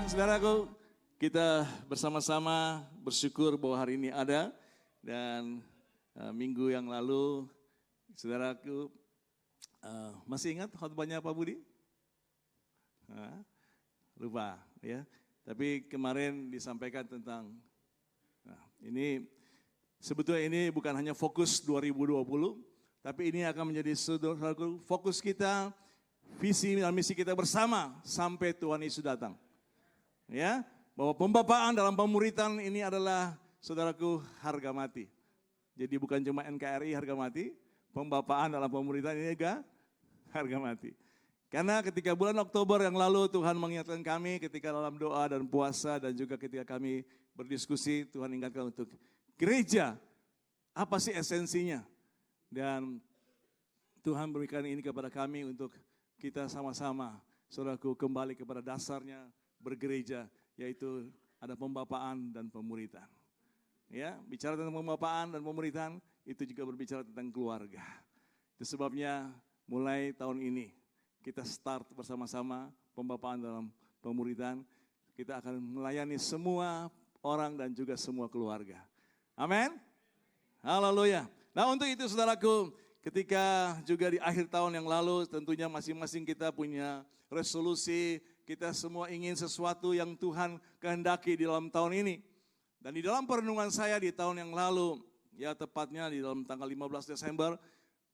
saudaraku, kita bersama-sama bersyukur bahwa hari ini ada. Dan minggu yang lalu, saudaraku, masih ingat khotbahnya Pak Budi? Lupa ya. Tapi kemarin disampaikan tentang, ini sebetulnya ini bukan hanya fokus 2020, tapi ini akan menjadi saudaraku fokus kita, visi dan misi kita bersama sampai Tuhan Yesus datang. Ya, bahwa pembapaan dalam pemuritan ini adalah saudaraku harga mati. Jadi bukan cuma NKRI harga mati, pembapaan dalam pemuritan ini juga harga mati. Karena ketika bulan Oktober yang lalu Tuhan mengingatkan kami ketika dalam doa dan puasa dan juga ketika kami berdiskusi, Tuhan ingatkan untuk gereja, apa sih esensinya? Dan Tuhan berikan ini kepada kami untuk kita sama-sama, saudaraku, kembali kepada dasarnya bergereja, yaitu ada pembapaan dan pemuritan. Ya, bicara tentang pembapaan dan pemuritan, itu juga berbicara tentang keluarga. Itu sebabnya mulai tahun ini kita start bersama-sama pembapaan dalam pemuritan. Kita akan melayani semua orang dan juga semua keluarga. Amin. Haleluya. Nah, untuk itu saudaraku, ketika juga di akhir tahun yang lalu tentunya masing-masing kita punya resolusi, kita semua ingin sesuatu yang Tuhan kehendaki di dalam tahun ini. Dan di dalam perenungan saya di tahun yang lalu, ya tepatnya di dalam tanggal 15 Desember,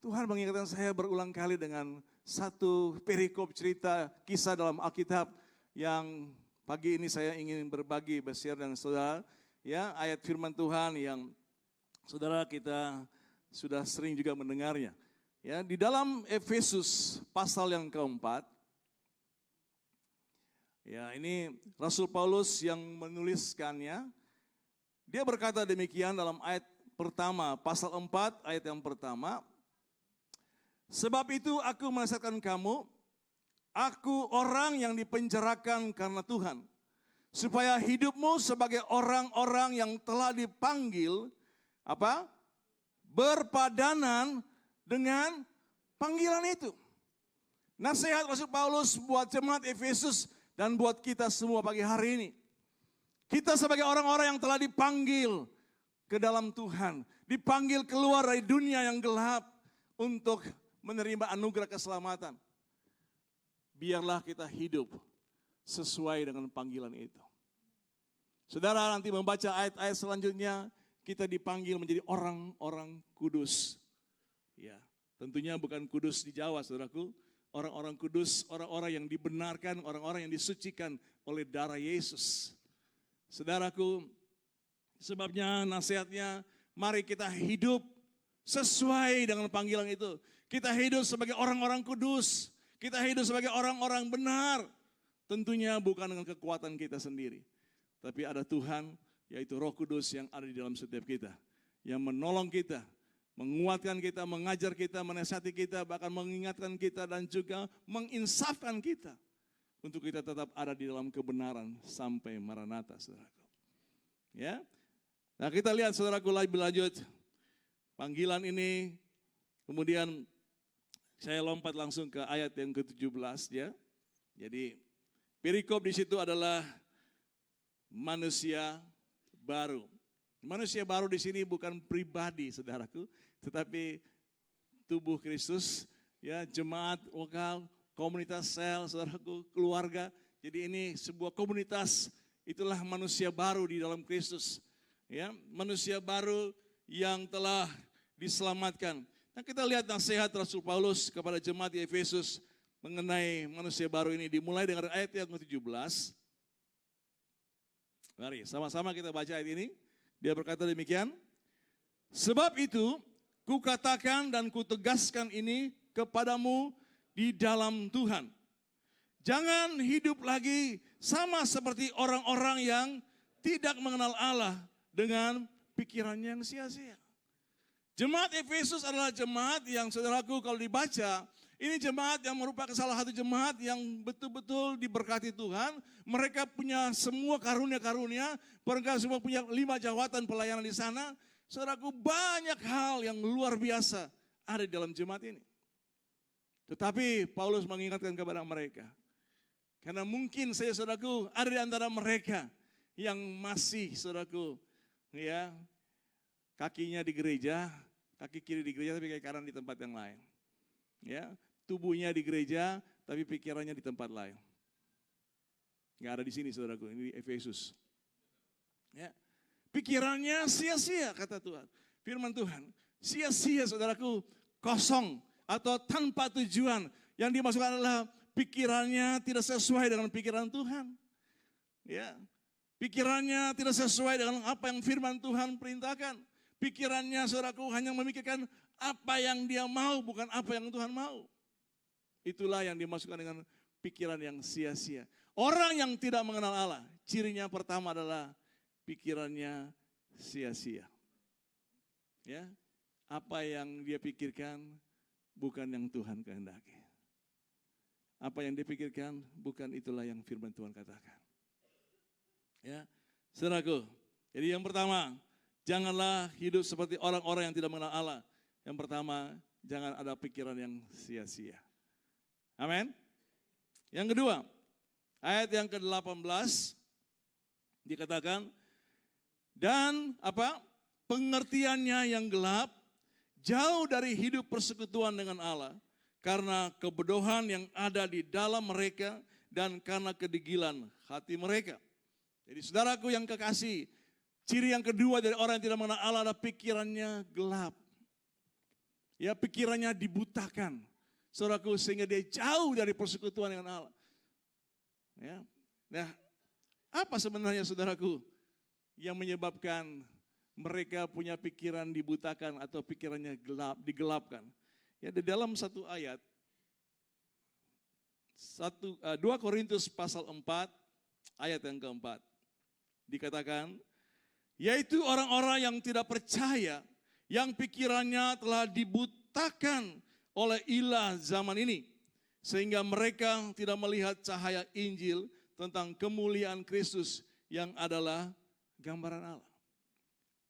Tuhan mengingatkan saya berulang kali dengan satu perikop cerita kisah dalam Alkitab yang pagi ini saya ingin berbagi, share dengan saudara. Ya, ayat firman Tuhan yang saudara kita sudah sering juga mendengarnya. Ya, di dalam Efesus pasal yang keempat, ya ini Rasul Paulus yang menuliskannya. Dia berkata demikian dalam ayat pertama, pasal 4 ayat yang pertama. Sebab itu aku menasihatkan kamu, aku orang yang dipenjarakan karena Tuhan, supaya hidupmu sebagai orang-orang yang telah dipanggil, berpadanan dengan panggilan itu. Nasihat Rasul Paulus buat jemaat Efesus dan buat kita semua pagi hari ini. Kita sebagai orang-orang yang telah dipanggil ke dalam Tuhan, dipanggil keluar dari dunia yang gelap untuk menerima anugerah keselamatan. Biarlah kita hidup sesuai dengan panggilan itu. Saudara nanti membaca ayat-ayat selanjutnya, kita dipanggil menjadi orang-orang kudus. Ya, tentunya bukan kudus di Jawa, saudaraku. Orang-orang kudus, orang-orang yang dibenarkan, orang-orang yang disucikan oleh darah Yesus. Saudaraku, sebabnya nasihatnya, mari kita hidup sesuai dengan panggilan itu. Kita hidup sebagai orang-orang kudus. Kita hidup sebagai orang-orang benar. Tentunya bukan dengan kekuatan kita sendiri. Tapi ada Tuhan, yaitu Roh Kudus yang ada di dalam setiap kita. Yang menolong kita, menguatkan kita, mengajar kita, menasihati kita, bahkan mengingatkan kita dan juga menginsafkan kita. Untuk kita tetap ada di dalam kebenaran sampai Maranatha, saudaraku. Ya, nah kita lihat saudaraku lebih lanjut. Panggilan ini, kemudian saya lompat langsung ke ayat yang ke-17 ya. Jadi perikop di situ adalah manusia baru. Manusia baru di sini bukan pribadi, saudaraku, tetapi tubuh Kristus, ya, jemaat lokal, komunitas sel, saudaraku, keluarga. Jadi ini sebuah komunitas, itulah manusia baru di dalam Kristus. Ya, manusia baru yang telah diselamatkan. Nah, kita lihat nasihat Rasul Paulus kepada jemaat di Efesus mengenai manusia baru ini. Dimulai dengan ayat yang ke-17. Mari sama-sama kita baca ayat ini. Dia berkata demikian. Sebab itu, kukatakan dan kutegaskan ini kepadamu di dalam Tuhan. Jangan hidup lagi sama seperti orang-orang yang tidak mengenal Allah dengan pikiran yang sia-sia. Jemaat Efesus adalah jemaat yang saudaraku kalau dibaca, ini jemaat yang merupakan salah satu jemaat yang betul-betul diberkati Tuhan. Mereka punya semua karunia-karunia, mereka semua punya 5 jawatan pelayanan di sana. Saudaraku, banyak hal yang luar biasa ada di dalam jemaat ini. Tetapi Paulus mengingatkan kepada mereka, Karena mungkin saya saudaraku ada di antara mereka yang masih saudaraku ya kakinya di gereja, kaki kiri di gereja tapi kaki kanan di tempat yang lain. Ya, tubuhnya di gereja tapi pikirannya di tempat lain. Enggak ada di sini saudaraku, ini di Efesus. Ya. Pikirannya sia-sia kata Tuhan. Firman Tuhan, sia-sia saudaraku, kosong atau tanpa tujuan. Yang dimasukkan adalah pikirannya tidak sesuai dengan pikiran Tuhan. Ya. Pikirannya tidak sesuai dengan apa yang firman Tuhan perintahkan. Pikirannya saudaraku hanya memikirkan apa yang dia mau, bukan apa yang Tuhan mau. Itulah yang dimasukkan dengan pikiran yang sia-sia. Orang yang tidak mengenal Allah, cirinya pertama adalah pikirannya sia-sia. Ya, apa yang dia pikirkan bukan yang Tuhan kehendaki. Apa yang dipikirkan bukan itulah yang firman Tuhan katakan. Ya, saudaraku. Jadi yang pertama, janganlah hidup seperti orang-orang yang tidak mengenal Allah. Yang pertama, jangan ada pikiran yang sia-sia. Amin. Yang kedua, ayat yang ke-18 dikatakan, dan apa? Pengertiannya yang gelap, jauh dari hidup persekutuan dengan Allah, karena kebodohan yang ada di dalam mereka dan karena kedegilan hati mereka. Jadi saudaraku yang kekasih, ciri yang kedua dari orang yang tidak mengenal Allah adalah pikirannya gelap. Ya, pikirannya dibutakan. Saudaraku, sehingga dia jauh dari persekutuan dengan Allah. Ya. Nah, apa sebenarnya saudaraku yang menyebabkan mereka punya pikiran dibutakan atau pikirannya gelap, digelapkan? Ya, di dalam satu ayat 2 Korintus pasal 4 ayat yang keempat dikatakan, yaitu orang-orang yang tidak percaya, yang pikirannya telah dibutakan oleh ilah zaman ini, sehingga mereka tidak melihat cahaya Injil tentang kemuliaan Kristus yang adalah gambaran Allah.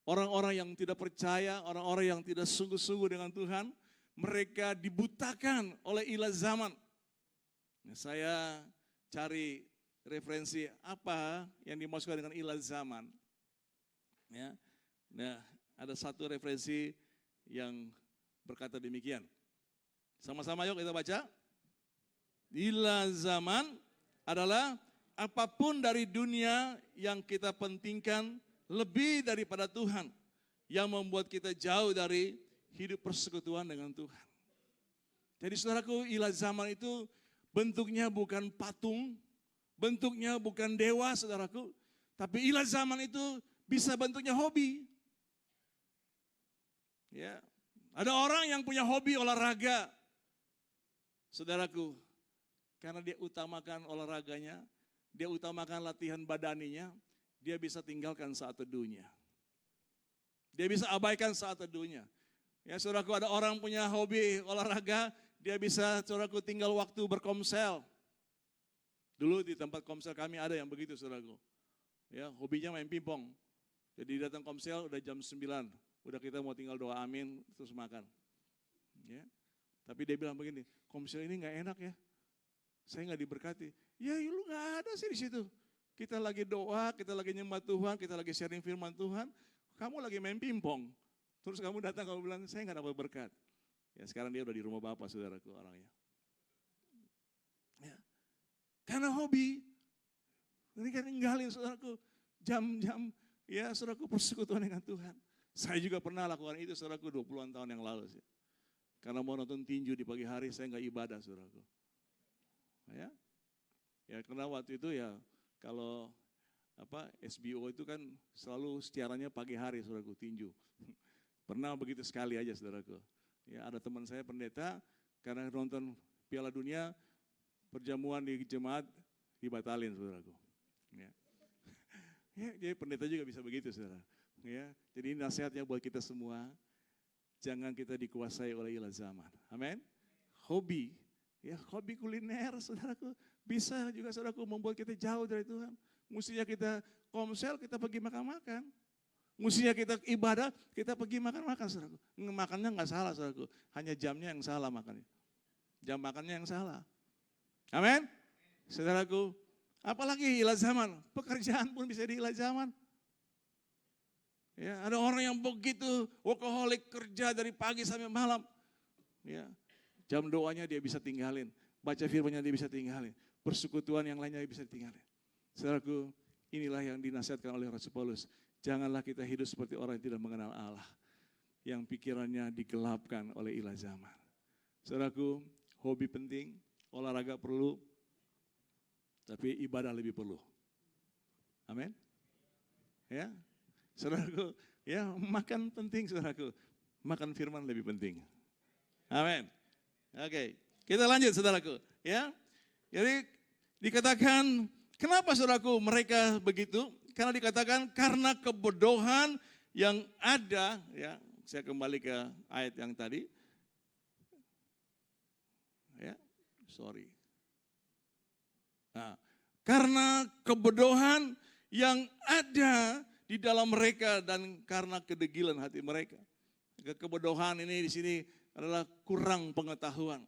Orang-orang yang tidak percaya, orang-orang yang tidak sungguh-sungguh dengan Tuhan, mereka dibutakan oleh ilah zaman. Nah, saya cari referensi apa yang dimaksudkan dengan ilah zaman. Ya. Nah, ada satu referensi yang berkata demikian. Sama-sama yuk kita baca. Ilah zaman adalah apapun dari dunia yang kita pentingkan lebih daripada Tuhan, yang membuat kita jauh dari hidup persekutuan dengan Tuhan. Jadi saudaraku, ilah zaman itu bentuknya bukan patung, bentuknya bukan dewa saudaraku, tapi ilah zaman itu bisa bentuknya hobi. Ya, ada orang yang punya hobi olahraga, saudaraku, karena dia utamakan olahraganya, dia utamakan latihan badaninya, dia bisa tinggalkan saat teduhnya. Dia bisa abaikan saat teduhnya. Ya, saudaraku, ada orang punya hobi olahraga, dia bisa, saudaraku, tinggal waktu berkomsel. Dulu di tempat komsel kami ada yang begitu, saudaraku. Ya, hobinya main pingpong. Jadi datang komsel udah jam 9, udah kita mau tinggal doa amin terus makan. Ya. Tapi dia bilang begini, komsel ini nggak enak ya, saya nggak diberkati. Ya, lu nggak ada sih di situ. Kita lagi doa, kita lagi nyembah Tuhan, kita lagi sharing firman Tuhan, kamu lagi main pingpong. Terus kamu datang, kamu bilang, saya nggak dapat berkat. Ya, sekarang dia udah di rumah Bapak, saudaraku, orangnya. Ya. Karena hobi. Ini kan ninggalin, saudaraku, jam-jam, ya saudaraku, persekutuan dengan Tuhan. Saya juga pernah lakukan itu, saudaraku, 20-an tahun yang lalu sih. Karena mau nonton tinju di pagi hari, saya nggak ibadah, saudaraku. Ya, karena waktu itu ya, kalau SBO itu kan selalu siarannya pagi hari, saudaraku, tinju. Pernah begitu sekali aja, saudaraku. Ya, ada teman saya pendeta, karena nonton Piala Dunia, perjamuan di jemaat dibatalin, saudaraku. Ya. Ya, jadi pendeta juga bisa begitu, saudara. Ya, jadi nasihatnya buat kita semua, jangan kita dikuasai oleh ilah zaman. Amin. Hobi, ya hobi kuliner, saudaraku, bisa juga, saudaraku, membuat kita jauh dari Tuhan. Mestinya kita komsel, kita pergi makan-makan. Mestinya kita ibadah, kita pergi makan-makan, saudaraku. Makannya nggak salah, saudaraku. Hanya jamnya yang salah makannya. Jam makannya yang salah. Amin. Saudaraku, apalagi hilang zaman, pekerjaan pun bisa dihilang zaman. Ya, ada orang yang begitu workaholic, kerja dari pagi sampai malam. Ya, jam doanya dia bisa tinggalin, baca firman-Nya dia bisa tinggalin, persekutuan yang lainnya dia bisa tinggalin. Saudaraku, inilah yang dinasihatkan oleh Rasul Paulus. Janganlah kita hidup seperti orang yang tidak mengenal Allah, yang pikirannya digelapkan oleh ilah zaman. Saudaraku, hobi penting, olahraga perlu, tapi ibadah lebih perlu. Amin. Ya, saudaraku, ya makan penting, saudaraku, makan firman lebih penting. Amin. Oke, kita lanjut, saudaraku. Ya, jadi dikatakan, kenapa saudaraku mereka begitu? Karena dikatakan karena kebodohan yang ada. Ya, saya kembali ke ayat yang tadi. Ya, sorry. Nah, karena kebodohan yang ada di dalam mereka dan karena kedegilan hati mereka. Kebodohan ini di sini adalah kurang pengetahuan.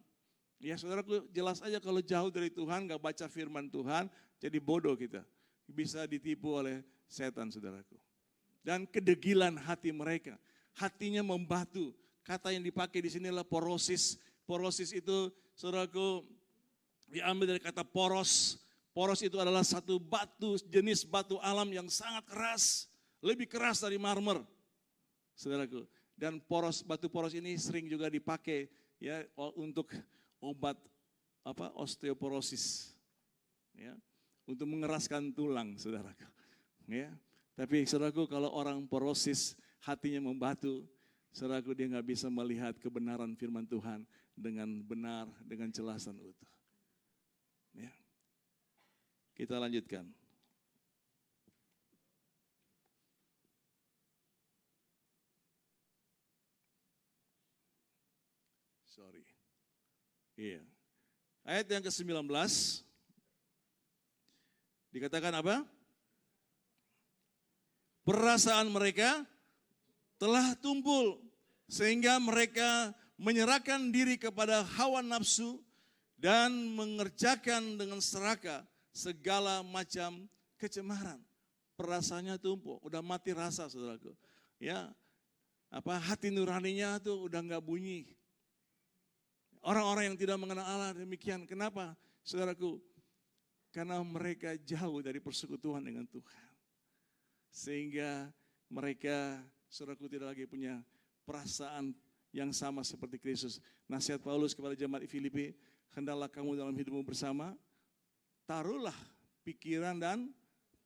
Ya saudaraku, jelas aja kalau jauh dari Tuhan, gak baca firman Tuhan, jadi bodoh kita. Bisa ditipu oleh setan, saudaraku. Dan kedegilan hati mereka, hatinya membatu. Kata yang dipakai di sini adalah porosis. Porosis itu, saudaraku, diambil dari kata poros. Poros itu adalah satu batu, jenis batu alam yang sangat keras. Lebih keras dari marmer, saudaraku. Dan batu poros ini sering juga dipakai ya untuk obat osteoporosis, ya, untuk mengeraskan tulang, saudaraku. Ya, tapi saudaraku, kalau orang porosis hatinya membatu, saudaraku, dia nggak bisa melihat kebenaran firman Tuhan dengan benar, dengan jelas dan utuh. Ya. Kita lanjutkan. Sorry. Iya. Ayat yang ke-19 dikatakan apa? Perasaan mereka telah tumpul sehingga mereka menyerahkan diri kepada hawa nafsu dan mengerjakan dengan serakah segala macam kecemaran. Perasaannya tumpul, udah mati rasa, saudaraku. Ya, hati nuraninya tuh udah nggak bunyi. Orang-orang yang tidak mengenal Allah demikian. Kenapa, saudaraku? Karena mereka jauh dari persekutuan dengan Tuhan. Sehingga mereka, saudaraku, tidak lagi punya perasaan yang sama seperti Kristus. Nasihat Paulus kepada jemaat di Filipi, hendaklah kamu dalam hidupmu bersama, taruhlah pikiran dan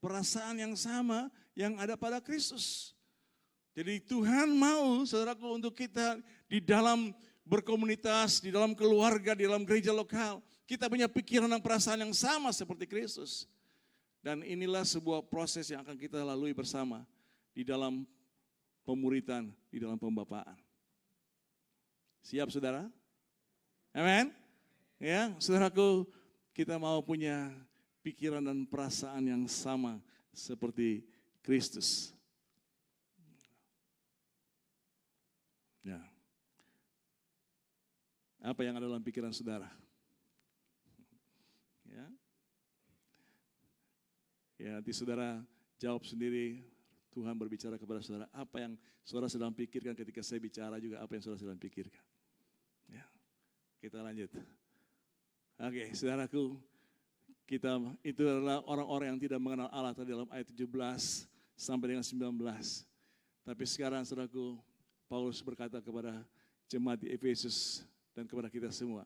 perasaan yang sama yang ada pada Kristus. Jadi Tuhan mau, saudaraku, untuk kita di dalam berkomunitas, di dalam keluarga, di dalam gereja lokal, kita punya pikiran dan perasaan yang sama seperti Kristus. Dan inilah sebuah proses yang akan kita lalui bersama di dalam pemuritan, di dalam pembapaan. Siap, saudara? Amin? Ya, saudaraku, kita mau punya pikiran dan perasaan yang sama seperti Kristus. Ya. Apa yang ada dalam pikiran saudara? Ya. Ya, nanti saudara jawab sendiri. Tuhan berbicara kepada saudara. Apa yang saudara sedang pikirkan ketika saya bicara juga apa yang saudara sedang pikirkan. Ya. Kita lanjut. Oke, saudaraku, itu adalah orang-orang yang tidak mengenal Allah tadi dalam ayat 17 sampai dengan 19. Tapi sekarang, saudaraku, Paulus berkata kepada jemaat di Efesus dan kepada kita semua.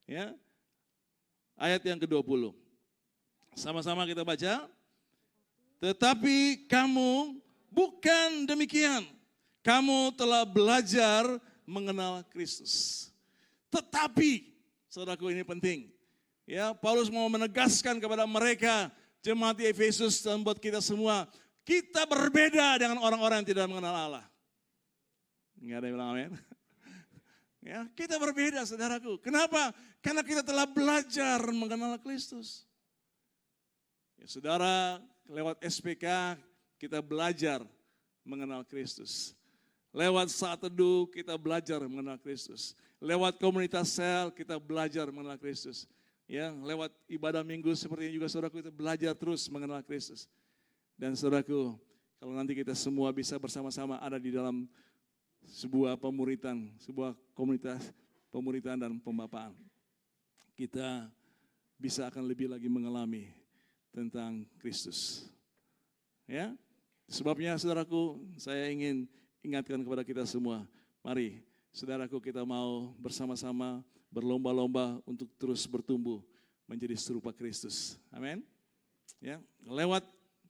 Ya. Ayat yang ke-20. Sama-sama kita baca. Tetapi kamu bukan demikian. Kamu telah belajar mengenal Kristus. Tetapi, saudaraku, ini penting. Ya, Paulus mau menegaskan kepada mereka, jemaat di Efesus dan buat kita semua, kita berbeda dengan orang-orang yang tidak mengenal Allah. Enggak ada yang bilang amin. Ya, kita berbeda, saudaraku. Kenapa? Karena kita telah belajar mengenal Kristus. Ya, saudara, lewat SPK kita belajar mengenal Kristus. Lewat saat teduh kita belajar mengenal Kristus. Lewat komunitas sel kita belajar mengenal Kristus. Ya, lewat ibadah minggu seperti ini juga saudaraku kita belajar terus mengenal Kristus. Dan saudaraku, kalau nanti kita semua bisa bersama-sama ada di dalam sebuah pemuritan, sebuah komunitas pemuritan dan pembapaan, kita bisa akan lebih lagi mengalami tentang Kristus. Ya, sebabnya saudaraku, saya ingin ingatkan kepada kita semua, mari saudaraku kita mau bersama-sama berlomba-lomba untuk terus bertumbuh menjadi serupa Kristus. Amin. Ya, lewat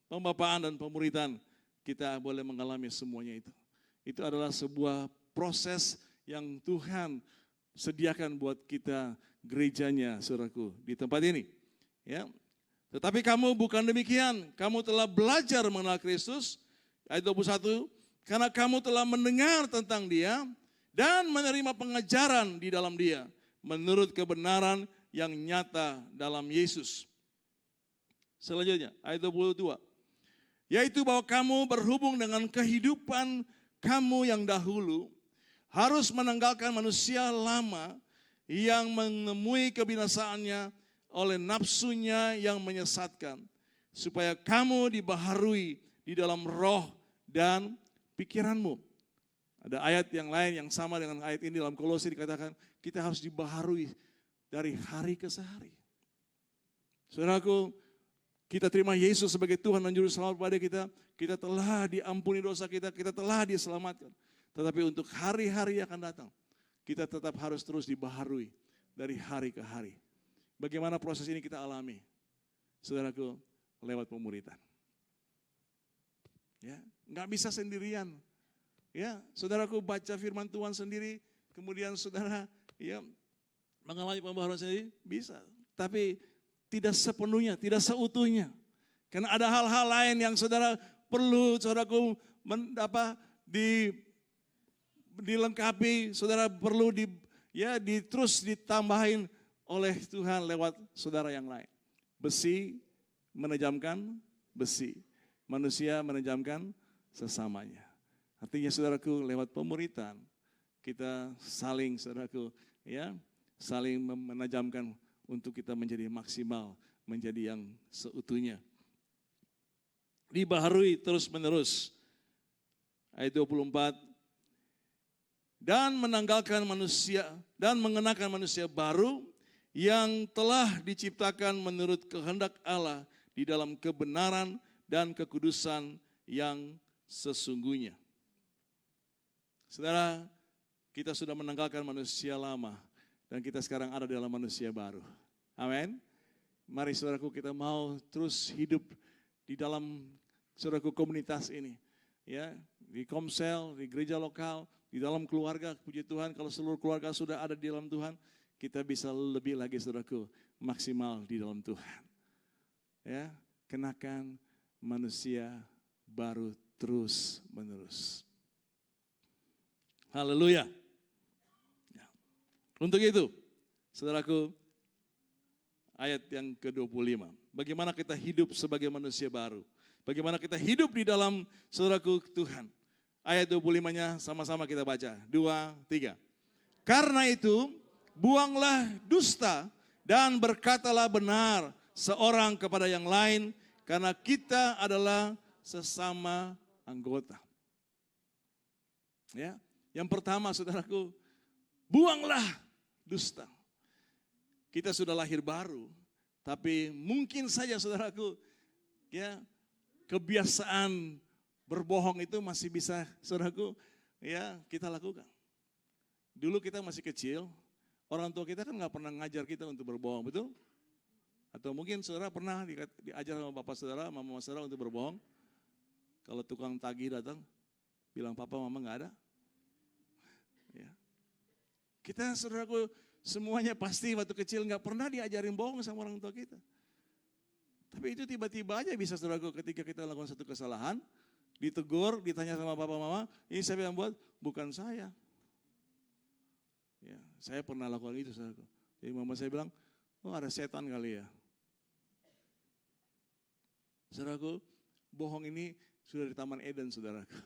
pembapaan dan pemuritan kita boleh mengalami semuanya itu. Itu adalah sebuah proses yang Tuhan sediakan buat kita gerejanya, saudaraku, di tempat ini. Ya. Tetapi kamu bukan demikian, kamu telah belajar mengenal Kristus, ayat 21, karena kamu telah mendengar tentang Dia dan menerima pengajaran di dalam Dia, menurut kebenaran yang nyata dalam Yesus. Selanjutnya, ayat 22, yaitu bahwa kamu berhubung dengan kehidupan kamu yang dahulu, harus menanggalkan manusia lama yang menemui kebinasaannya oleh nafsunya yang menyesatkan, supaya kamu dibaharui di dalam roh dan pikiranmu. Ada ayat yang lain yang sama dengan ayat ini dalam Kolose dikatakan kita harus dibaharui dari hari ke hari. Saudaraku, kita terima Yesus sebagai Tuhan dan Juru Selamat pada kita telah diampuni dosa kita telah diselamatkan. Tetapi untuk hari-hari yang akan datang, kita tetap harus terus dibaharui dari hari ke hari. Bagaimana proses ini kita alami? Saudaraku, lewat pemuritan. Ya, nggak bisa sendirian. Ya, saudaraku baca firman Tuhan sendiri, kemudian saudara ya mengalami pembaharuan sendiri bisa, tapi tidak sepenuhnya, tidak seutuhnya. Karena ada hal-hal lain yang saudara perlu, saudaraku dilengkapi, saudara perlu terus ditambahin oleh Tuhan lewat saudara yang lain. Besi menejamkan besi, manusia menejamkan sesamanya. Artinya saudaraku lewat pemuritan kita saling saudaraku saling menajamkan untuk kita menjadi maksimal, menjadi yang seutuhnya. Dibaharui terus menerus. Ayat 24. Dan menanggalkan manusia dan mengenakan manusia baru yang telah diciptakan menurut kehendak Allah di dalam kebenaran dan kekudusan yang sesungguhnya. Saudara, kita sudah menanggalkan manusia lama dan kita sekarang ada dalam manusia baru. Amin. Mari saudaraku kita mau terus hidup di dalam saudaraku komunitas ini. Ya, di Komsel, di gereja lokal, di dalam keluarga, puji Tuhan kalau seluruh keluarga sudah ada di dalam Tuhan, kita bisa lebih lagi saudaraku maksimal di dalam Tuhan. Ya, kenakan manusia baru terus menerus. Haleluya. Ya. Untuk itu, saudaraku, ayat yang ke-25. Bagaimana kita hidup sebagai manusia baru. Bagaimana kita hidup di dalam saudaraku Tuhan. Ayat 25-nya sama-sama kita baca. 2, 3. Karena itu, buanglah dusta dan berkatalah benar seorang kepada yang lain, karena kita adalah sesama anggota. Ya, yang pertama saudaraku, buanglah dusta. Kita sudah lahir baru, tapi mungkin saja saudaraku, ya kebiasaan berbohong itu masih bisa saudaraku, ya kita lakukan. Dulu kita masih kecil, orang tua kita kan nggak pernah ngajar kita untuk berbohong, betul? Atau mungkin saudara pernah diajar sama bapak saudara, mama saudara untuk berbohong. Kalau tukang tagih datang, bilang papa mama nggak ada. Ya. Kita saudaraku semuanya pasti waktu kecil nggak pernah diajarin bohong sama orang tua kita. Tapi itu tiba-tiba aja bisa saudaraku ketika kita lakukan satu kesalahan, ditegur, ditanya sama papa mama, ini siapa yang buat? Bukan saya. Ya, saya pernah lakukan itu saudaraku. Jadi mama saya bilang, oh ada setan kali ya. Saudaraku, bohong ini sudah di Taman Eden saudaraku.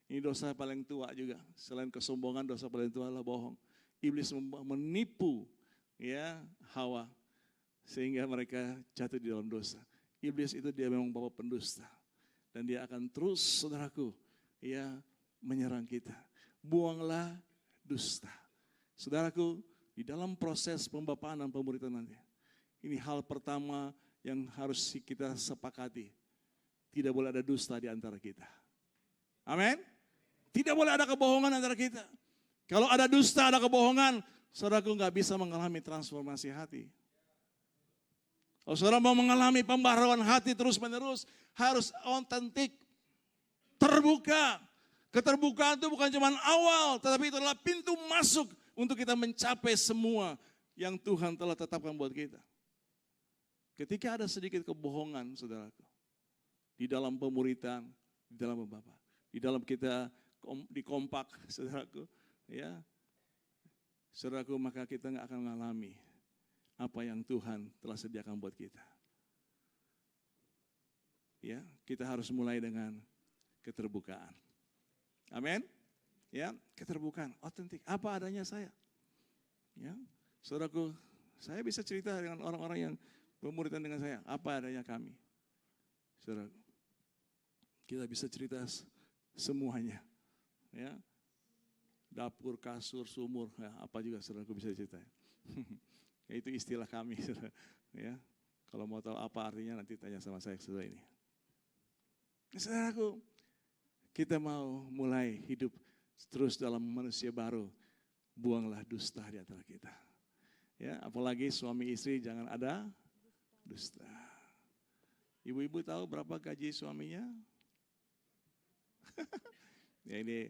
Ini dosa paling tua juga. Selain kesombongan, dosa paling tua adalah bohong. Iblis menipu ya Hawa sehingga mereka jatuh di dalam dosa. Iblis itu dia memang bapa pendusta. Dan dia akan terus, saudaraku, menyerang kita. Buanglah dusta. Saudaraku, di dalam proses pembapaan dan pemuritan nanti, ini hal pertama yang harus kita sepakati. Tidak boleh ada dusta di antara kita. Amin? Tidak boleh ada kebohongan antara kita. Kalau ada dusta, ada kebohongan, saudaraku nggak bisa mengalami transformasi hati. Kalau saudara mau mengalami pembaharuan hati terus-menerus, harus otentik, terbuka. Keterbukaan itu bukan cuma awal, tetapi itu adalah pintu masuk untuk kita mencapai semua yang Tuhan telah tetapkan buat kita. Ketika ada sedikit kebohongan, saudaraku, di dalam pemuritan, di dalam Bapa, di dalam kita dikompak, saudaraku, saudaraku, maka kita nggak akan mengalami apa yang Tuhan telah sediakan buat kita. Kita harus mulai dengan keterbukaan. Amin. Keterbukaan, otentik. Apa adanya saya. Saudaraku, saya bisa cerita dengan orang-orang yang pemuritan dengan saya. Apa adanya kami. Saudaraku, kita bisa cerita semuanya. Dapur, kasur, sumur, apa juga saudaraku bisa cerita. Itu istilah kami, Kalau mau tahu apa artinya nanti tanya sama saya setelah ini. Saudaraku, kita mau mulai hidup terus dalam manusia baru. Buanglah dusta di antara kita. Apalagi suami istri jangan ada dusta. Ibu-ibu tahu berapa gaji suaminya? Ini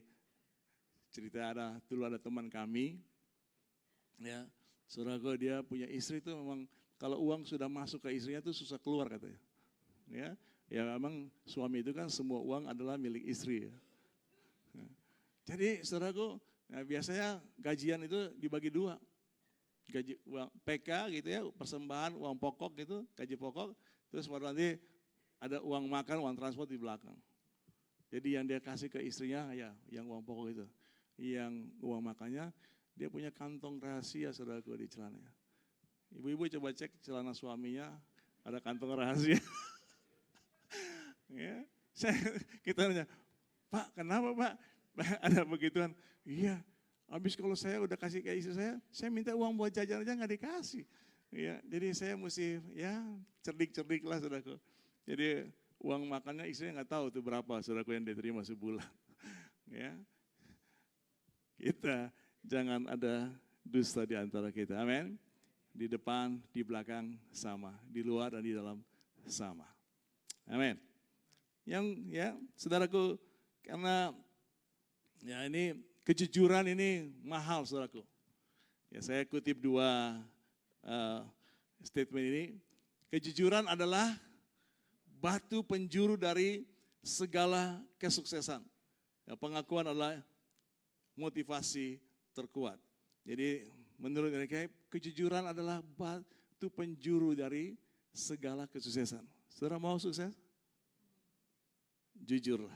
cerita dulu ada teman kami, saudaraku, dia punya istri itu memang kalau uang sudah masuk ke istrinya itu susah keluar katanya. Memang suami itu kan semua uang adalah milik istri. Jadi saudaraku, biasanya gajian itu dibagi dua. Gaji uang PK gitu persembahan uang pokok gitu, gaji pokok, terus baru nanti ada uang makan, uang transport di belakang. Jadi yang dia kasih ke istrinya yang uang pokok itu. Yang uang makannya dia punya kantong rahasia saudaraku di celananya. Ibu-ibu coba cek celana suaminya, ada kantong rahasia. Kita nanya, Pak kenapa Pak? Ada begituan. Iya, habis kalau saya udah kasih ke istri saya minta uang buat jajan aja nggak dikasih. Jadi saya mesti cerdik-cerdik lah saudaraku. Jadi uang makannya istrinya nggak tahu tuh berapa saudaraku yang diterima sebulan. Kita jangan ada dusta di antara kita. Amin. Di depan, di belakang sama, di luar dan di dalam sama. Amin. Saudaraku, karena ini kejujuran ini mahal saudaraku. Saya kutip dua statement ini. Kejujuran adalah batu penjuru dari segala kesuksesan. Pengakuan adalah motivasi terkuat. Jadi menurut mereka kejujuran adalah batu penjuru dari segala kesuksesan. Saudara mau sukses? Jujurlah.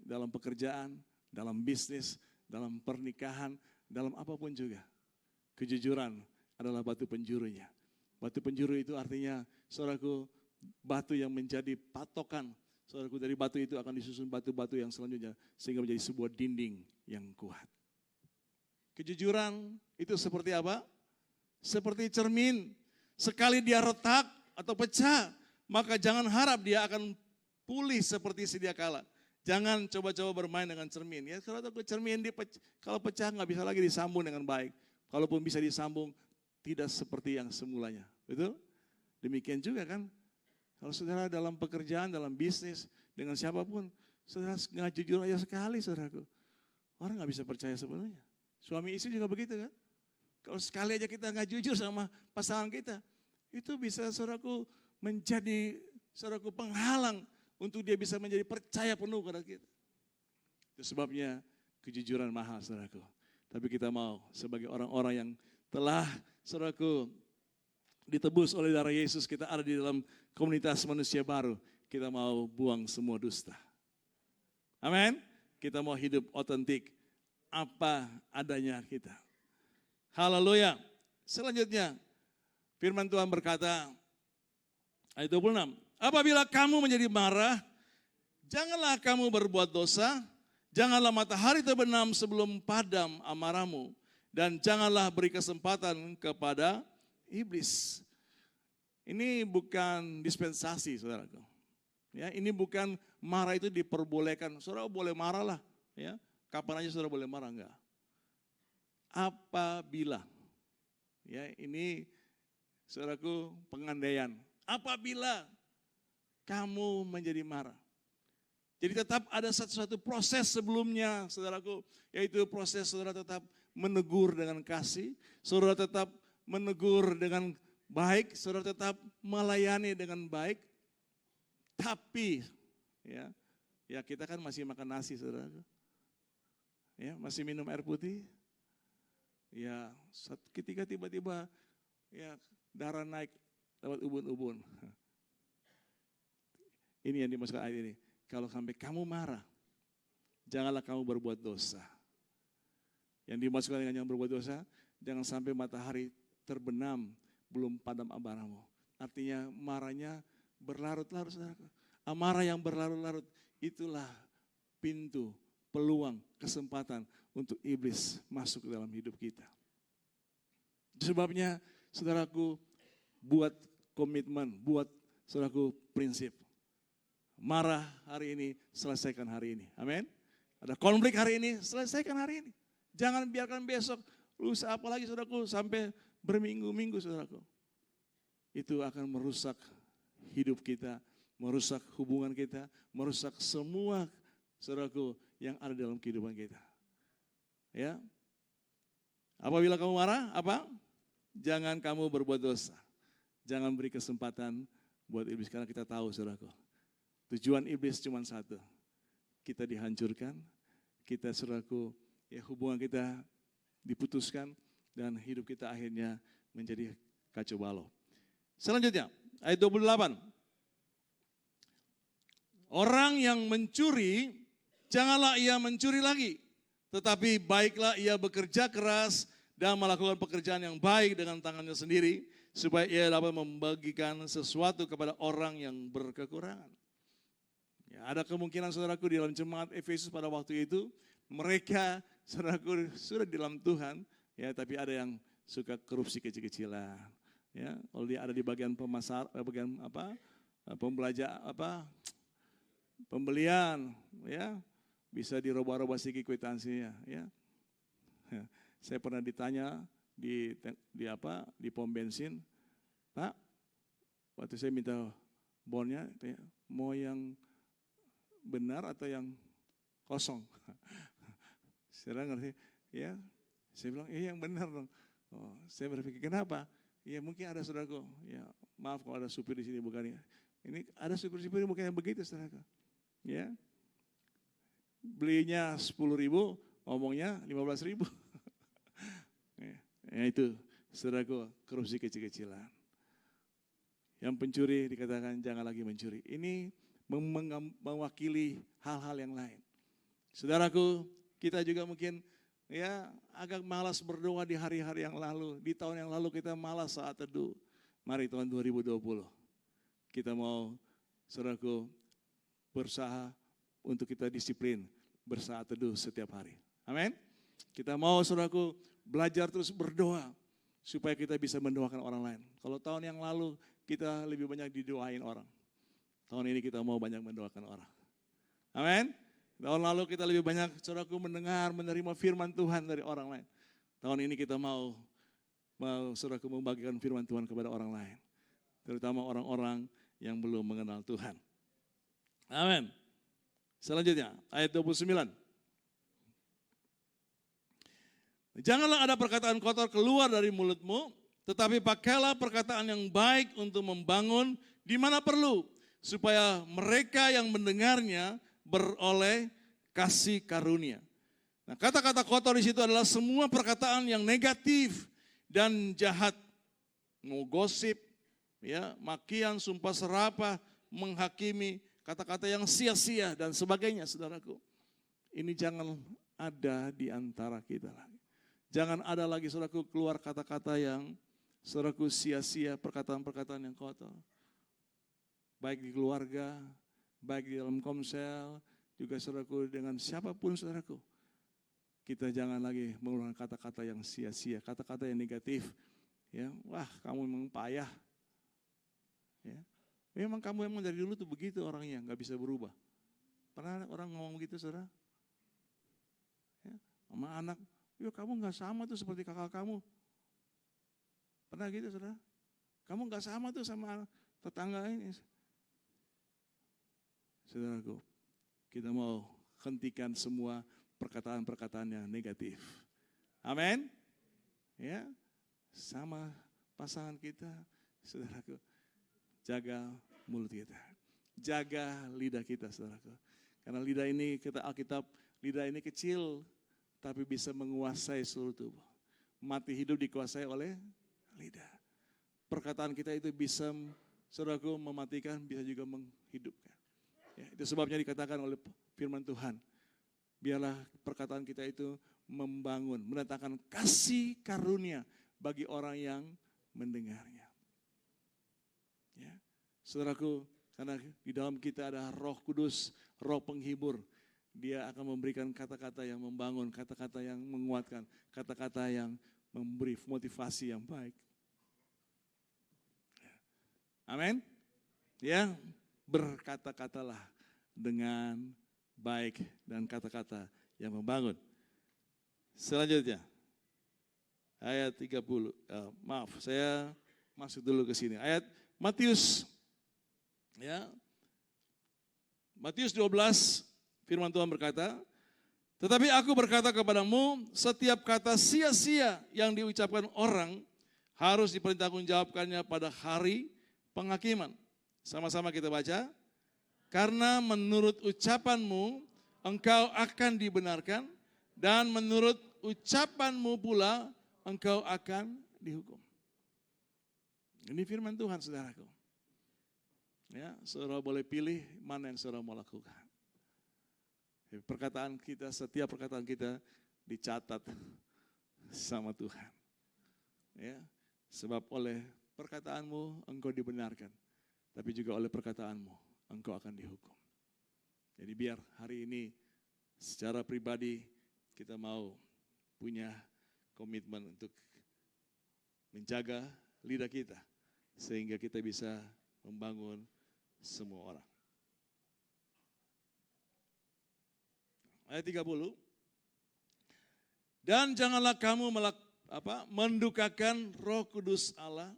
Dalam pekerjaan, dalam bisnis, dalam pernikahan, dalam apapun juga. Kejujuran adalah batu penjurunya. Batu penjuru itu artinya, saudaraku, batu yang menjadi patokan. Saudaraku, dari batu itu akan disusun batu-batu yang selanjutnya sehingga menjadi sebuah dinding yang kuat. Kejujuran itu seperti apa? Seperti cermin. Sekali dia retak atau pecah, maka jangan harap dia akan pulih seperti sedia kala. Jangan coba-coba bermain dengan cermin. Kalau cermin kalau pecah nggak bisa lagi disambung dengan baik. Kalaupun bisa disambung, tidak seperti yang semulanya. Betul? Demikian juga kan. Kalau saudara dalam pekerjaan, dalam bisnis, dengan siapapun, saudara nggak jujur aja sekali, saudaraku. Orang nggak bisa percaya sepenuhnya. Suami istri juga begitu kan. Kalau sekali aja kita nggak jujur sama pasangan kita, itu bisa saudaraku menjadi saudaraku penghalang untuk dia bisa menjadi percaya penuh kepada kita. Itu sebabnya kejujuran mahal saudaraku. Tapi kita mau sebagai orang-orang yang telah saudaraku ditebus oleh darah Yesus, kita ada di dalam komunitas manusia baru. Kita mau buang semua dusta. Amin. Kita mau hidup otentik. Apa adanya kita. Haleluya. Selanjutnya, Firman Tuhan berkata, ayat 26, apabila kamu menjadi marah, janganlah kamu berbuat dosa, janganlah matahari terbenam sebelum padam amarahmu, dan janganlah beri kesempatan kepada iblis. Ini bukan dispensasi, saudaraku. Ya, ini bukan marah itu diperbolehkan. Saudara boleh marah lah, ya. Kapan aja saudara boleh marah, enggak. Apabila, ya ini saudaraku pengandaian. Apabila kamu menjadi marah. Jadi tetap ada satu proses sebelumnya, saudaraku, yaitu proses saudara tetap menegur dengan kasih, saudara tetap menegur dengan baik, saudara tetap melayani dengan baik. Tapi, ya kita kan masih makan nasi, saudaraku. Ya, masih minum air putih. Ya, ketika tiba-tiba ya darah naik lewat ubun-ubun. Ini yang dimaksudkan ayat ini. Kalau sampai kamu marah, janganlah kamu berbuat dosa. Yang dimaksudkan dengan yang berbuat dosa, jangan sampai matahari terbenam belum padam amarahmu. Artinya marahnya berlarut-larut, saudara. Amarah yang berlarut-larut, itulah pintu, peluang, kesempatan untuk iblis masuk ke dalam hidup kita. Sebabnya, saudaraku, buat komitmen, buat saudaraku prinsip. Marah hari ini, selesaikan hari ini. Amin. Ada konflik hari ini, selesaikan hari ini. Jangan biarkan besok, lusa apalagi saudaraku, sampai berminggu-minggu saudaraku. Itu akan merusak hidup kita, merusak hubungan kita, merusak semua saudaraku yang ada dalam kehidupan kita. Ya. Apabila kamu marah, apa? Jangan kamu berbuat dosa. Jangan beri kesempatan buat iblis, karena kita tahu saudaraku. Tujuan iblis cuma satu, kita dihancurkan, kita saudaraku, ya hubungan kita diputuskan, dan hidup kita akhirnya menjadi kacau balau. Selanjutnya, ayat 28. Orang yang mencuri, janganlah ia mencuri lagi, tetapi baiklah ia bekerja keras dan melakukan pekerjaan yang baik dengan tangannya sendiri, supaya ia dapat membagikan sesuatu kepada orang yang berkekurangan. Ya, ada kemungkinan saudaraku di dalam jemaat Efesus pada waktu itu, mereka saudaraku sudah di dalam Tuhan, ya, tapi ada yang suka korupsi kecil-kecilan. Ya, kalau dia ada di bagian bagian apa, pembelian, ya, bisa dirubah-rubah sedikit kwitansinya. Ya. Saya pernah ditanya di pom bensin, Pak, waktu saya minta bonnya, mau yang benar atau yang kosong? Saya ngerti, ya. Saya bilang, yang benar dong. Oh, saya berpikir, kenapa? Ya mungkin ada saudaraku, ya maaf kalau ada supir di sini bukan ya. Ini ada supir-supir bukan yang begitu saudaraku. Ya. Belinya 10.000, ngomongnya 15.000. Ya itu, saudaraku, korupsi kecil-kecilan. Yang pencuri dikatakan jangan lagi mencuri. Ini mewakili hal-hal yang lain. Saudaraku, kita juga mungkin ya agak malas berdoa di hari-hari yang lalu. Di tahun yang lalu kita malas saat teduh. Mari tahun 2020 kita mau, saudaraku, berusaha untuk kita disiplin bersaat teduh setiap hari. Amin. Kita mau, saudaraku, belajar terus berdoa supaya kita bisa mendoakan orang lain. Kalau tahun yang lalu kita lebih banyak didoain orang. Tahun ini kita mau banyak mendoakan orang. Amin. Tahun lalu kita lebih banyak, saudaraku, mendengar, menerima firman Tuhan dari orang lain. Tahun ini kita mau saudaraku, membagikan firman Tuhan kepada orang lain. Terutama orang-orang yang belum mengenal Tuhan. Amin. Selanjutnya, ayat 29. Janganlah ada perkataan kotor keluar dari mulutmu, tetapi pakailah perkataan yang baik untuk membangun di mana perlu, supaya mereka yang mendengarnya beroleh kasih karunia. Nah, kata-kata kotor di situ adalah semua perkataan yang negatif dan jahat. Mau gosip, ya, makian, sumpah serapah, menghakimi, kata-kata yang sia-sia dan sebagainya, saudaraku. Ini jangan ada di antara kita lagi. Jangan ada lagi, saudaraku, keluar kata-kata yang saudaraku, sia-sia perkataan-perkataan yang kotor. Baik di keluarga, baik di dalam komsel, juga saudaraku dengan siapapun saudaraku. Kita jangan lagi mengeluarkan kata-kata yang sia-sia, kata-kata yang negatif. Ya, wah kamu memang payah. Ya, memang kamu emang dari dulu tuh begitu orangnya, nggak bisa berubah. Pernah orang ngomong begitu saudara? Ya, sama anak, ya kamu nggak sama tuh seperti kakak kamu. Pernah gitu saudara? Kamu nggak sama tuh sama tetangga ini. Saudaraku, kita mau hentikan semua perkataan-perkataan yang negatif. Amin. Ya, sama pasangan kita, saudaraku, jaga mulut kita, jaga lidah kita, saudaraku. Karena lidah ini kata Alkitab, lidah ini kecil, tapi bisa menguasai seluruh tubuh. Mati hidup dikuasai oleh lidah. Perkataan kita itu bisa, saudaraku, mematikan, bisa juga menghidupkan. Ya, itu sebabnya dikatakan oleh firman Tuhan, biarlah perkataan kita itu membangun, mendatangkan kasih karunia bagi orang yang mendengarnya. Ya, saudaraku, karena di dalam kita ada Roh Kudus, Roh Penghibur. Dia akan memberikan kata-kata yang membangun, kata-kata yang menguatkan, kata-kata yang memberi motivasi yang baik. Amin. Ya, berkata-katalah dengan baik dan kata-kata yang membangun. Selanjutnya, ayat 30. Maaf, saya masuk dulu ke sini. Ayat Matius, ya, Matius 12, firman Tuhan berkata, tetapi aku berkata kepadamu, setiap kata sia-sia yang diucapkan orang harus dipertanggungjawabkannya pada hari penghakiman. Sama-sama kita baca. Karena menurut ucapanmu engkau akan dibenarkan dan menurut ucapanmu pula engkau akan dihukum. Ini firman Tuhan, saudaraku. Ya, saudara boleh pilih mana yang saudara mau lakukan. Perkataan kita, setiap perkataan kita dicatat sama Tuhan. Ya, sebab oleh perkataanmu engkau dibenarkan, tapi juga oleh perkataanmu engkau akan dihukum. Jadi biar hari ini secara pribadi kita mau punya komitmen untuk menjaga lidah kita sehingga kita bisa membangun semua orang. Ayat 30. Dan janganlah kamu mendukakan Roh Kudus Allah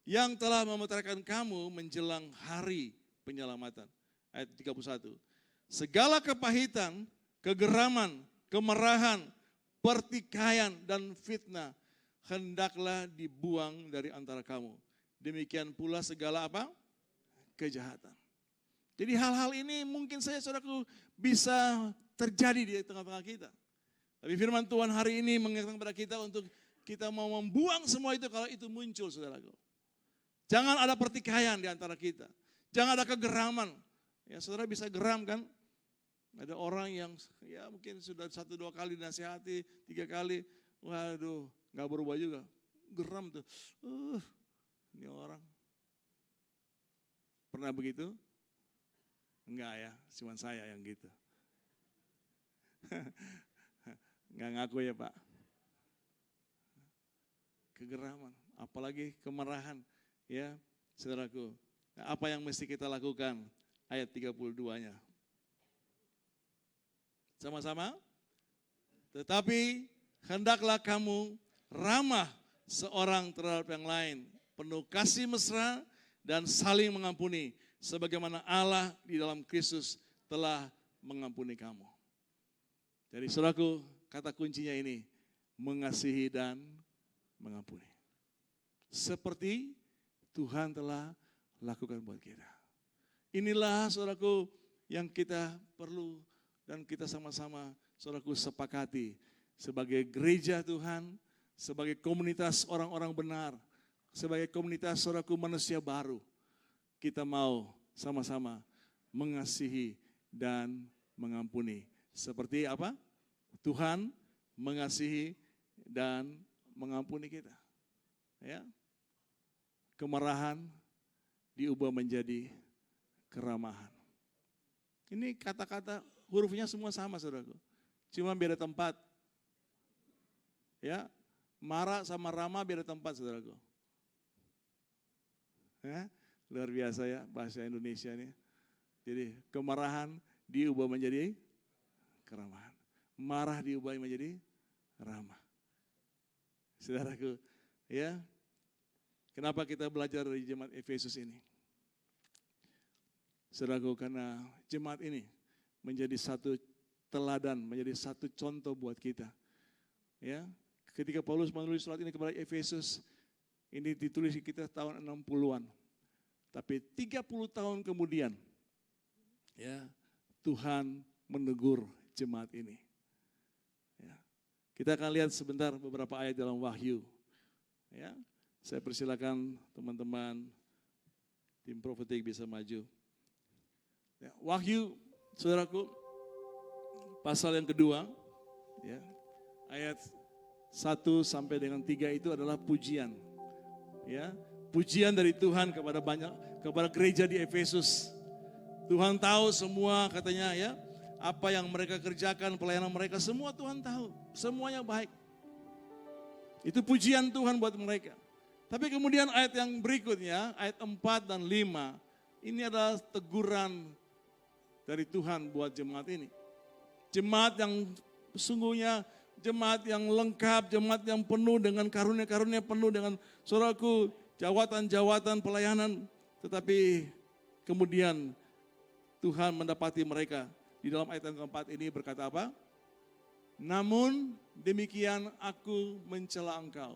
yang telah memutarkan kamu menjelang hari penyelamatan. Ayat 31. Segala kepahitan, kegeraman, kemarahan, pertikaian dan fitnah hendaklah dibuang dari antara kamu. Demikian pula segala apa? Kejahatan. Jadi hal-hal ini mungkin saya saudaraku bisa terjadi di tengah-tengah kita. Tapi firman Tuhan hari ini mengatakan kepada kita untuk kita mau membuang semua itu kalau itu muncul, saudaraku. Jangan ada pertikaian di antara kita. Jangan ada kegeraman. Ya, saudara bisa geram kan? Ada orang yang ya mungkin sudah 1-2 kali dinasihati, 3 kali, waduh gak berubah juga. Geram tuh, ini orang. Pernah begitu? Enggak ya, cuma saya yang gitu. Enggak ngaku ya Pak. Kegeraman, apalagi kemarahan. Ya, saudaraku. Nah, apa yang mesti kita lakukan? Ayat 32-nya. Sama-sama. Tetapi hendaklah kamu ramah seorang terhadap yang lain, penuh kasih mesra dan saling mengampuni, sebagaimana Allah di dalam Kristus telah mengampuni kamu. Jadi saudaraku, kata kuncinya ini, mengasihi dan mengampuni. Seperti Tuhan telah lakukan buat kita. Inilah saudaraku yang kita perlu dan kita sama-sama saudaraku sepakati sebagai gereja Tuhan, sebagai komunitas orang-orang benar, sebagai komunitas saudaraku manusia baru. Kita mau sama-sama mengasihi dan mengampuni. Seperti apa? Tuhan mengasihi dan mengampuni kita. Ya. kemarahan diubah menjadi keramahan. Ini kata-kata hurufnya semua sama, saudaraku. Cuma beda tempat. Ya, marah sama ramah beda tempat, saudaraku. Ya, luar biasa ya bahasa Indonesia ini. Jadi kemarahan diubah menjadi keramahan. Marah diubah menjadi ramah. Saudaraku, ya. Kenapa kita belajar dari jemaat Efesus ini? Saudaraku, karena jemaat ini menjadi satu teladan, menjadi satu contoh buat kita. Ya, ketika Paulus menulis surat ini kepada Efesus, ini ditulis kita tahun 60-an. Tapi 30 tahun kemudian, ya, Tuhan menegur jemaat ini. Ya, kita akan lihat sebentar beberapa ayat dalam Wahyu. Ya, saya persilakan teman-teman tim profetik bisa maju. Ya, Wahyu, saudaraku, pasal yang kedua, ya, ayat 1 sampai dengan 3 itu adalah pujian. Ya, pujian dari Tuhan kepada gereja di Efesus. Tuhan tahu semua, katanya, ya, apa yang mereka kerjakan, pelayanan mereka, semua Tuhan tahu, semuanya baik. Itu pujian Tuhan buat mereka. Tapi kemudian ayat yang berikutnya, ayat 4 dan 5, ini adalah teguran dari Tuhan buat jemaat ini. Jemaat yang sesungguhnya, jemaat yang lengkap, jemaat yang penuh dengan karunia-karunia, penuh dengan, saudaraku, jawatan-jawatan pelayanan. Tetapi kemudian Tuhan mendapati mereka di dalam ayat yang keempat ini berkata apa? Namun demikian aku mencela engkau.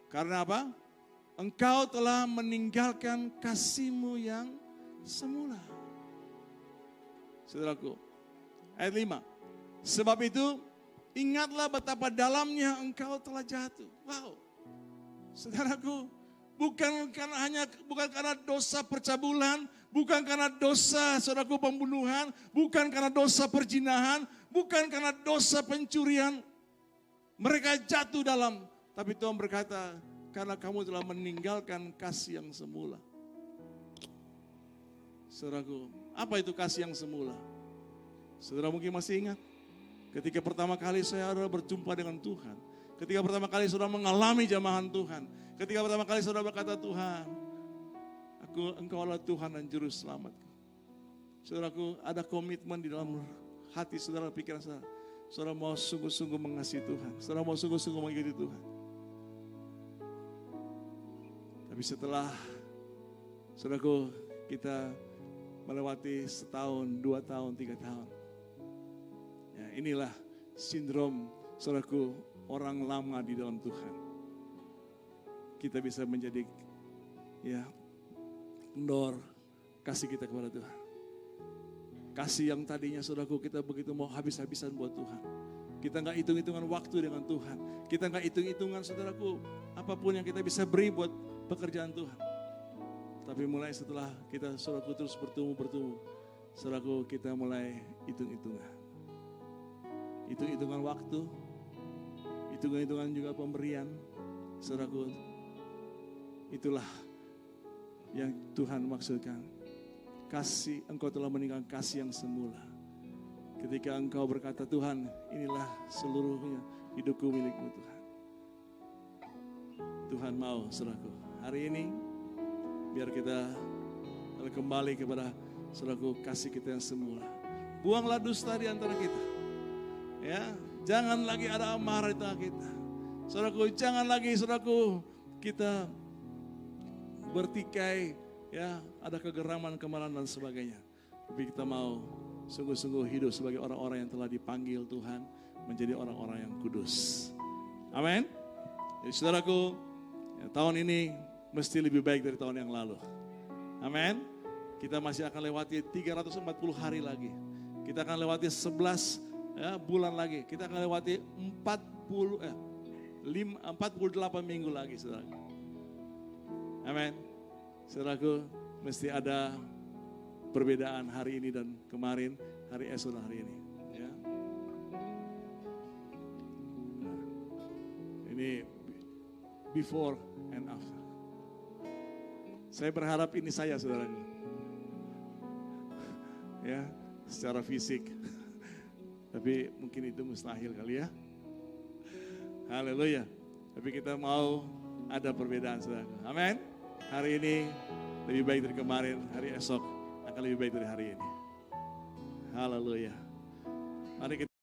Karena apa? Engkau telah meninggalkan kasih-Mu yang semula. Saudaraku, ayat 5. Sebab itu ingatlah betapa dalamnya engkau telah jatuh. Wow. Saudaraku, bukan karena dosa percabulan, bukan karena dosa, saudaraku, pembunuhan, bukan karena dosa perzinahan, bukan karena dosa pencurian. Mereka jatuh dalam, tapi Tuhan berkata, karena kamu telah meninggalkan kasih yang semula. Saudaraku, apa itu kasih yang semula? Saudara mungkin masih ingat, ketika pertama kali saya berjumpa dengan Tuhan, ketika pertama kali saudara mengalami jamahan Tuhan, ketika pertama kali saudara berkata, Tuhan, Engkau adalah Tuhan dan Juru Selamatku. Saudaraku, ada komitmen di dalam hati saudara, pikiran saudara. Saudara mau sungguh-sungguh mengasihi Tuhan, saudara mau sungguh-sungguh mengikuti Tuhan. Tapi setelah, saudaraku, kita melewati 1 tahun, 2 tahun, 3 tahun. Ya, inilah sindrom, saudaraku, orang lama di dalam Tuhan. Kita bisa menjadi, ya, kendor kasih kita kepada Tuhan. Kasih yang tadinya, saudaraku, kita begitu mau habis-habisan buat Tuhan. Kita nggak hitung-hitungan waktu dengan Tuhan. Kita nggak hitung-hitungan, saudaraku, apapun yang kita bisa beri buat pekerjaan Tuhan. Tapi mulai setelah kita, saudaraku, terus bertumbuh, saudaraku, kita mulai hitung-hitungan. Hitung-hitungan waktu, hitung-hitungan juga pemberian, saudaraku. Itulah yang Tuhan maksudkan. Kasih, engkau telah meninggalkan kasih yang semula. Ketika engkau berkata, Tuhan, inilah seluruhnya hidupku milikmu, Tuhan. Tuhan mau, saudaraku, hari ini biar kita kembali kepada, saudaraku, kasih kita yang semula. Buanglah dusta di antara kita. Ya, jangan lagi ada amarah di tengah kita. Saudaraku, jangan lagi, saudaraku, kita bertikai, ya, ada kegeraman, kemarahan dan sebagainya. Tapi kita mau sungguh-sungguh hidup sebagai orang-orang yang telah dipanggil Tuhan menjadi orang-orang yang kudus. Amin. Jadi saudaraku, ya, tahun ini mesti lebih baik dari tahun yang lalu. Amin. Kita masih akan lewati 340 hari lagi. Kita akan lewati 11 bulan lagi. Kita akan lewati 48 minggu lagi, saudaraku. Amin. Saudaraku, mesti ada perbedaan hari ini dan kemarin, hari esok dan hari ini. Ya. Nah, ini before and after. Saya berharap ini saya, saudaraku. Ya, secara fisik. Tapi mungkin itu mustahil kali ya. Haleluya. Tapi kita mau ada perbedaan, saudaraku. Amin. Hari ini lebih baik dari kemarin, hari esok akan lebih baik dari hari ini. Haleluya. Mari kita